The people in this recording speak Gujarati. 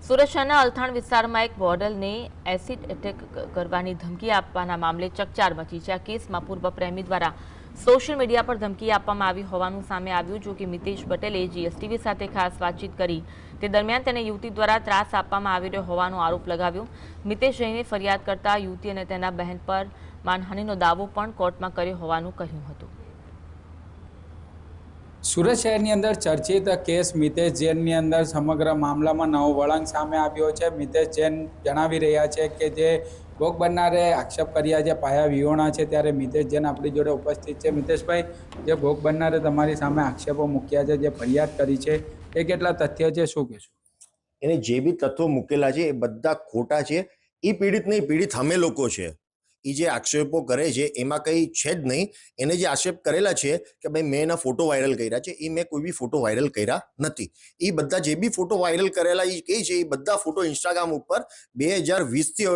સુરત શહેરના અલથાણ વિસ્તારમાં એક મોડલને એસિડ એટેક કરવાની ધમકી આપવાના મામલે ચકચાર મચી છે। આ કેસમાં પૂર્વ પ્રેમી દ્વારા સોશિયલ મીડિયા પર ધમકી આપવામાં આવી હોવાનું સામે આવ્યું। જો કે મિતેશ પટેલે જીએસટીવી સાથે ખાસ વાતચીત કરી તે દરમિયાન તેને યુવતી દ્વારા ત્રાસ આપવામાં આવી રહ્યો હોવાનો આરોપ લગાવ્યો। મિતેશ જઈને ફરિયાદ કરતા યુવતી અને તેના બહેન પર માનહાનિનો દાવો પણ કોર્ટમાં કર્યો હોવાનું કહ્યું હતું। સુરત શહેરની અંદર ચર્ચિત કેસ મિતેશ જૈનની અંદર સમગ્ર મામલામાં નવો વળાંક સામે આવ્યો છે। મિતેશ જૈન જણાવી રહ્યા છે કે જે ભોગ બનનારે આક્ષેપ કર્યા છે પાયા વિહોણા છે, ત્યારે મિતેશ જૈન આપણી જોડે ઉપસ્થિત છે। મિતેશભાઈ, જે ભોગ બનનારે તમારી સામે આક્ષેપો મૂક્યા છે, જે ફરિયાદ કરી છે, એ કેટલા તથ્ય છે, શું કહેશો? એને જે બી તત્વો મૂકેલા છે એ બધા ખોટા છે। એ પીડિત નહીં, પીડિત અમે લોકો છે। એ જે આક્ષેપો કરે છે એમાં કંઈ છે જ નહીં। એને જે આક્ષેપ કરેલા છે કે ભાઈ મેં એના ફોટો વાયરલ કર્યા છે, એ મેં કોઈ બી ફોટો વાયરલ કર્યા નથી। એ બધા જે બી ફોટો વાયરલ કરેલા એ કહે છે એ બધા ફોટો ઇન્સ્ટાગ્રામ ઉપર 2020થી